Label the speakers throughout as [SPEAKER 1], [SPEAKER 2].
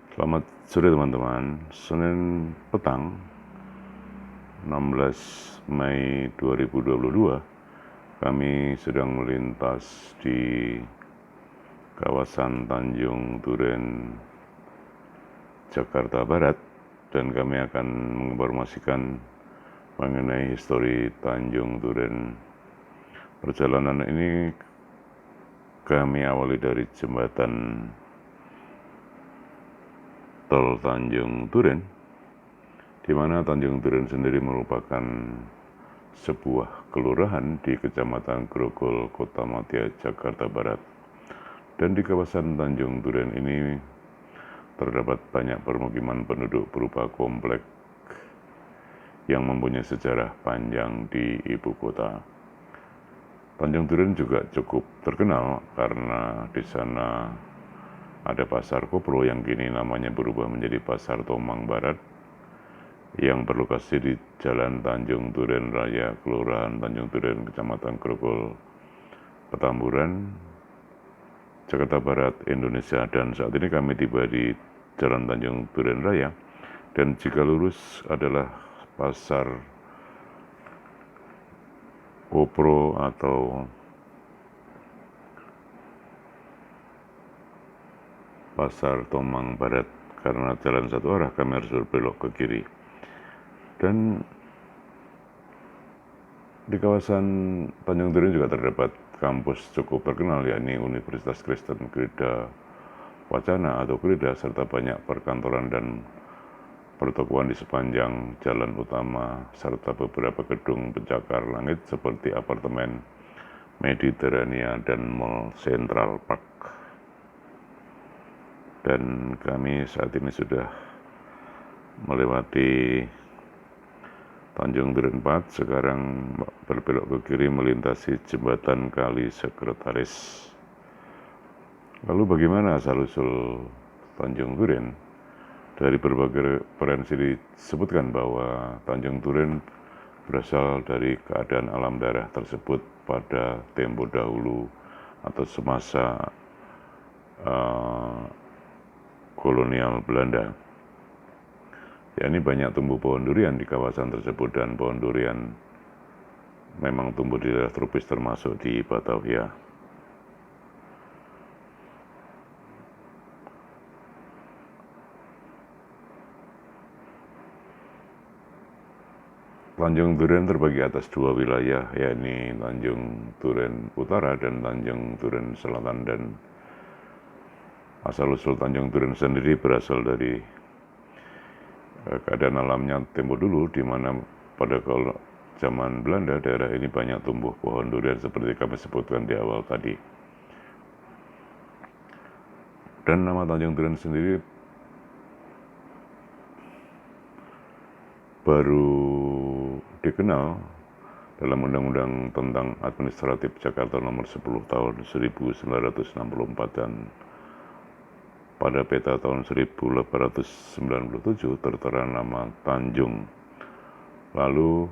[SPEAKER 1] Selamat sore teman-teman. Senin petang 16 Mei 2022 kami sedang melintas di kawasan Tanjung Duren, Jakarta Barat, dan kami akan menginformasikan mengenai histori Tanjung Duren. Perjalanan ini kami awali dari jembatan tol Tanjung Duren, di mana Tanjung Duren sendiri merupakan sebuah kelurahan di Kecamatan Grogol, Kota Madia, Jakarta Barat. Dan di kawasan Tanjung Duren ini terdapat banyak permukiman penduduk berupa komplek yang mempunyai sejarah panjang di ibu kota. Tanjung Duren juga cukup terkenal karena di sana ada pasar koplo yang kini namanya berubah menjadi Pasar Tomang Barat, yang berlokasi di Jalan Tanjung Duren Raya, Kelurahan Tanjung Duren, Kecamatan Grogol, Petamburan, Jakarta Barat, Indonesia. Dan saat ini kami tiba di Jalan Tanjung Duren Raya, dan jika lurus adalah Pasar Kopro atau Pasar Tomang Barat. Karena jalan satu arah, kami harus berbelok ke kiri. Dan di kawasan Tanjung Duren juga terdapat kampus cukup terkenal, yakni Universitas Kristen Krida Wacana atau Krida, serta banyak perkantoran dan pertokoan di sepanjang jalan utama, serta beberapa gedung pencakar langit seperti apartemen Mediterania dan Mall Central Park. Dan kami saat ini sudah melewati Tanjung Duren 4, sekarang berbelok ke kiri melintasi jembatan Kali Sekretaris. Lalu bagaimana asal-usul Tanjung Duren? Dari berbagai referensi disebutkan bahwa Tanjung Duren berasal dari keadaan alam daerah tersebut pada tempo dahulu atau semasa kolonial Belanda. Yakni banyak tumbuh pohon durian di kawasan tersebut, dan pohon durian memang tumbuh di daerah tropis termasuk di Batavia. Tanjung Duren terbagi atas dua wilayah, yakni Tanjung Duren Utara dan Tanjung Duren Selatan. Dan asal-usul Tanjung Duren sendiri berasal dari keadaan alamnya tempo dulu, di mana pada zaman Belanda daerah ini banyak tumbuh pohon durian seperti kami sebutkan di awal tadi. Dan nama Tanjung Duren sendiri baru dikenal dalam Undang-Undang tentang Administratif Jakarta Nomor 10 Tahun 1964, dan pada peta tahun 1897 tertera nama Tanjung. Lalu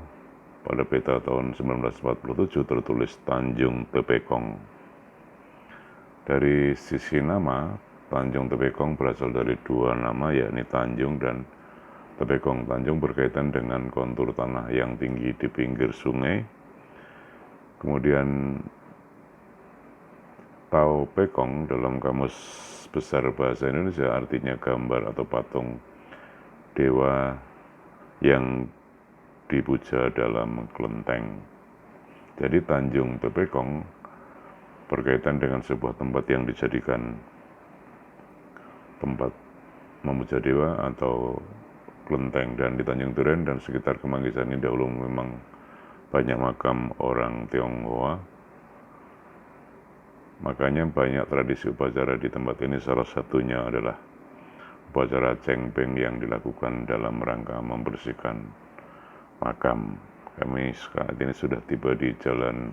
[SPEAKER 1] pada peta tahun 1947 tertulis Tanjung Tepekong. Dari sisi nama, Tanjung Tepekong berasal dari dua nama, yakni Tanjung dan Tepekong. Tanjung berkaitan dengan kontur tanah yang tinggi di pinggir sungai. Kemudian Tao Pekong dalam Kamus Besar Bahasa Indonesia artinya gambar atau patung dewa yang dipuja dalam kelenteng. Jadi Tanjung Tepekong berkaitan dengan sebuah tempat yang dijadikan tempat memuja dewa atau kelenteng. Dan di Tanjung Duren dan sekitar Kemanggisan ini dahulu memang banyak makam orang Tionghoa. Makanya banyak tradisi upacara di tempat ini, salah satunya adalah upacara cengbeng yang dilakukan dalam rangka membersihkan makam. Kami saat ini sudah tiba di Jalan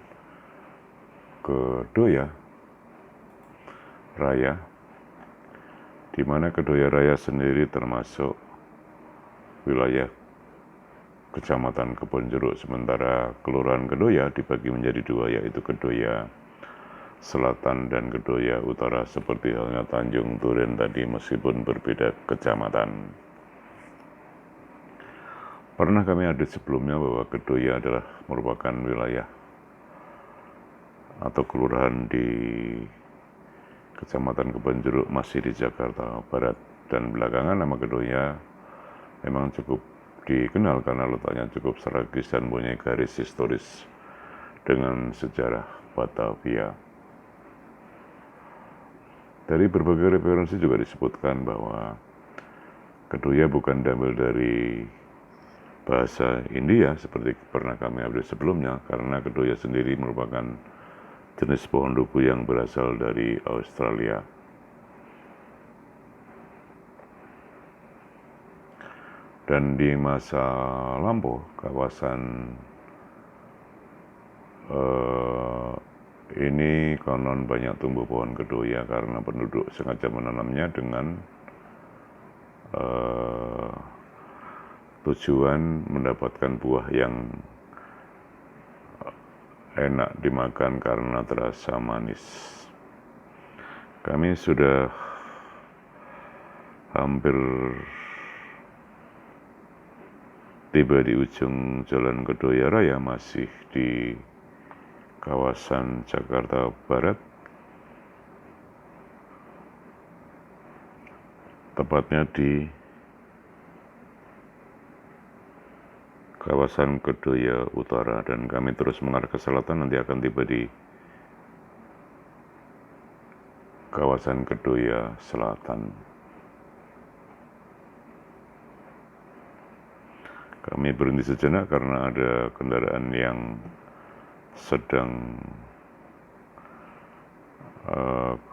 [SPEAKER 1] Kedoya Raya, di mana Kedoya Raya sendiri termasuk wilayah Kecamatan Kebonjeruk, sementara Kelurahan Kedoya dibagi menjadi dua, yaitu Kedoya Selatan dan Kedoya Utara seperti halnya Tanjung Duren tadi meskipun berbeda kecamatan. Pernah kami update sebelumnya bahwa Kedoya adalah merupakan wilayah atau kelurahan di Kecamatan Kebonjeruk masih di Jakarta Barat, dan belakangan nama Kedoya memang cukup dikenal karena letaknya cukup strategis dan punya garis historis dengan sejarah Batavia. Dari berbagai referensi juga disebutkan bahwa Kedoya bukan diambil dari bahasa India seperti pernah kami update sebelumnya, karena Kedoya sendiri merupakan jenis pohon duku yang berasal dari Australia. Dan di masa lampau, kawasan ini konon banyak tumbuh pohon Kedoya karena penduduk sengaja menanamnya dengan tujuan mendapatkan buah yang enak dimakan karena terasa manis. Kami sudah hampir tiba di ujung Jalan Kedoya Raya, masih di kawasan Jakarta Barat, tepatnya di kawasan Kedoya Utara, dan kami terus mengarah ke selatan, nanti akan tiba di kawasan Kedoya Selatan. Kami berhenti sejenak karena ada kendaraan yang sedang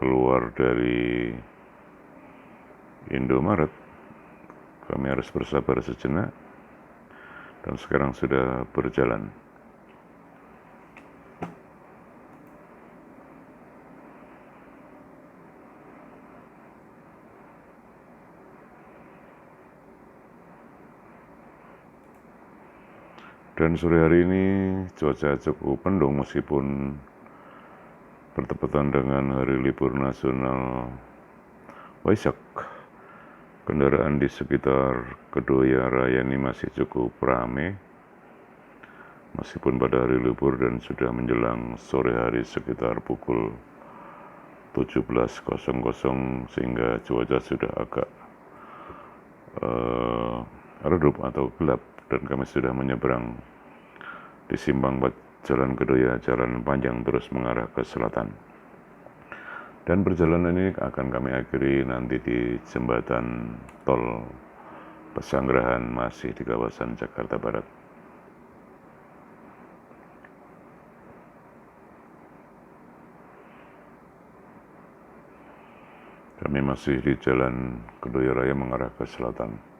[SPEAKER 1] keluar dari Indomaret. Kami harus bersabar sejenak, dan sekarang sudah berjalan. Dan sore hari ini cuaca cukup mendung meskipun bertepatan dengan hari libur nasional Waisak. Kendaraan di sekitar Kedoya Raya ini masih cukup ramai meskipun pada hari libur dan sudah menjelang sore hari sekitar pukul 17.00, sehingga cuaca sudah agak redup atau gelap, dan kami sudah menyeberang di simpang Jalan Kedoya, jalan panjang terus mengarah ke selatan. Dan perjalanan ini akan kami akhiri nanti di jembatan tol Pesanggerahan, masih di kawasan Jakarta Barat. Kami masih di Jalan Kedoya Raya mengarah ke selatan.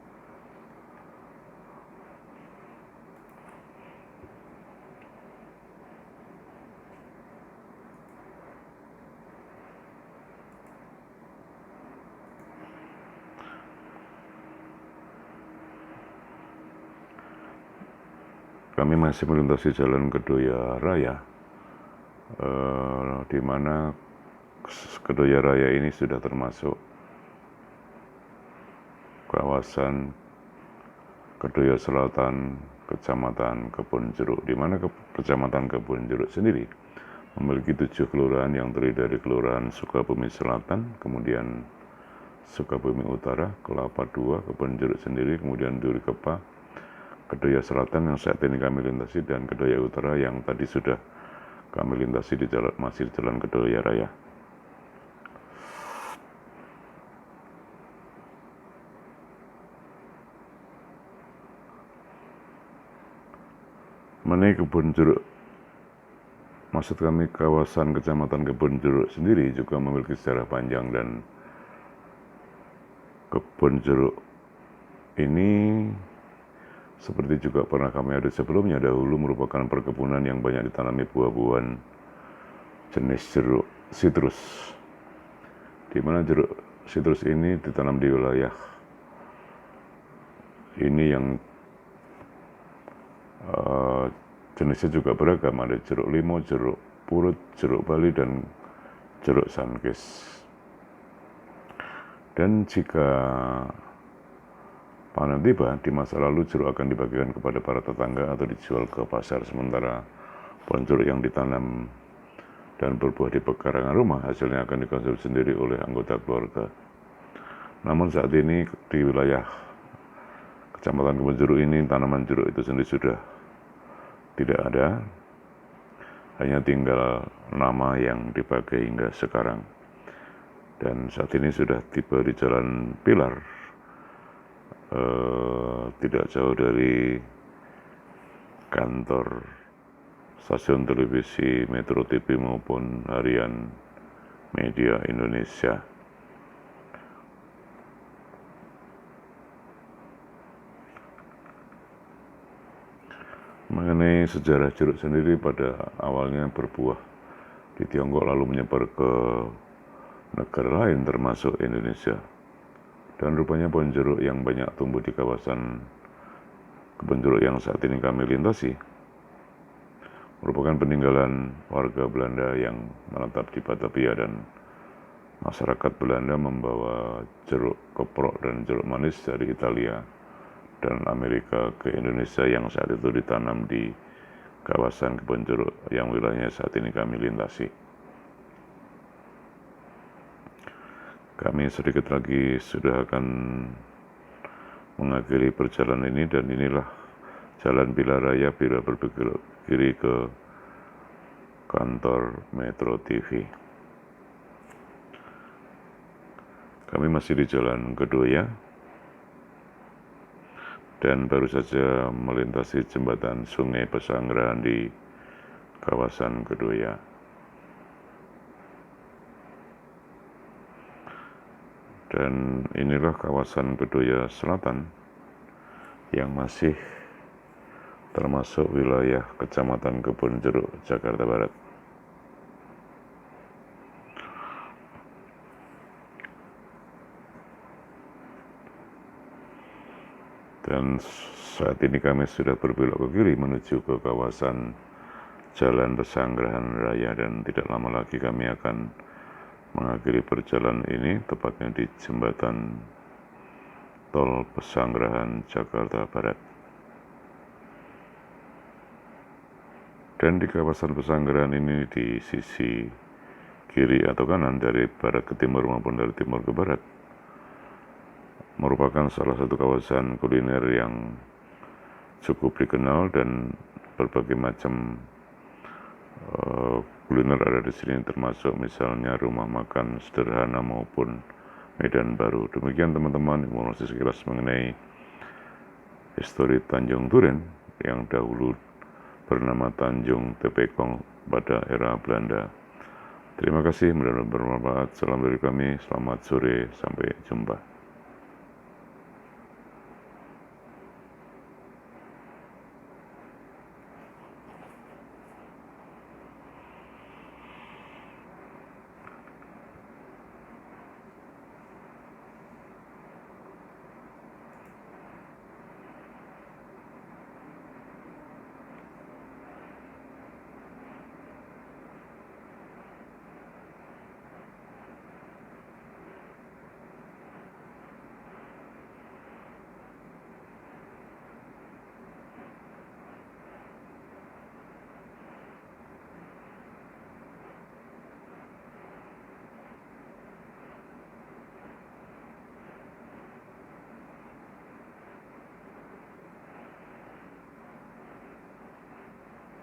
[SPEAKER 1] Kami masih melintasi Jalan Kedoya Raya, di mana Kedoya Raya ini sudah termasuk kawasan Kedoya Selatan, Kecamatan Kebonjeruk, di mana Kecamatan Kebonjeruk sendiri memiliki 7 kelurahan yang terdiri dari Kelurahan Sukabumi Selatan, kemudian Sukabumi Utara, Kelapa II, Kebonjeruk sendiri, kemudian Duri Kepa, Kedoya Selatan yang saat ini kami lintasi, dan Kedoya Utara yang tadi sudah kami lintasi di masih Jalan Kedoya Raya. Mengenai Kebonjeruk, maksud kami kawasan Kecamatan Kebonjeruk sendiri juga memiliki sejarah panjang, dan Kebonjeruk ini seperti juga pernah kami ada sebelumnya, dahulu merupakan perkebunan yang banyak ditanami buah-buahan jenis jeruk sitrus, di mana jeruk sitrus ini ditanam di wilayah ini yang jenisnya juga beragam, ada jeruk limau, jeruk purut, jeruk bali, dan Jeruk Sunkist. Dan jika panen tiba, di masa lalu jeruk akan dibagikan kepada para tetangga atau dijual ke pasar, sementara pohon jeruk yang ditanam dan berbuah di pekarangan rumah hasilnya akan dikonsumsi sendiri oleh anggota keluarga. Namun saat ini di wilayah Kecamatan Kebun Jeruk ini tanaman jeruk itu sendiri sudah tidak ada, hanya tinggal nama yang dipakai hingga sekarang. Dan saat ini sudah tiba di Jalan Pilar, tidak jauh dari kantor stasiun televisi Metro TV maupun Harian Media Indonesia. Mengenai sejarah jeruk sendiri, pada awalnya berbuah di Tiongkok lalu menyebar ke negara lain termasuk Indonesia. Dan rupanya pohon jeruk yang banyak tumbuh di kawasan kebun jeruk yang saat ini kami lintasi merupakan peninggalan warga Belanda yang menetap di Batavia, dan masyarakat Belanda membawa jeruk keprok dan jeruk manis dari Italia dan Amerika ke Indonesia yang saat itu ditanam di kawasan kebun jeruk yang wilayahnya saat ini kami lintasi. Kami sedikit lagi sudah akan mengakhiri perjalanan ini, dan inilah Jalan Pilar Raya bila berbelok kiri ke kantor Metro TV. Kami masih di Jalan Kedoya dan baru saja melintasi jembatan Sungai Pesanggerahan di kawasan Kedoya. Dan inilah kawasan Kedoya Selatan yang masih termasuk wilayah Kecamatan Kebun Jeruk, Jakarta Barat. Dan saat ini kami sudah berbelok ke kiri menuju ke kawasan Jalan Pesanggerahan Raya, dan tidak lama lagi kami akan mengakhiri perjalanan ini, tepatnya di jembatan Tol Pesanggerahan, Jakarta Barat. Dan di kawasan Pesanggerahan ini di sisi kiri atau kanan dari barat ke timur maupun dari timur ke barat merupakan salah satu kawasan kuliner yang cukup dikenal, dan berbagai macam kuliner ada di sini, termasuk misalnya rumah makan sederhana maupun Medan Baru. Demikian teman-teman informasi sekilas mengenai histori Tanjung Duren yang dahulu bernama Tanjung Tepekong pada era Belanda. Terima kasih, mudah-mudahan bermanfaat. Salam dari kami, selamat sore, sampai jumpa.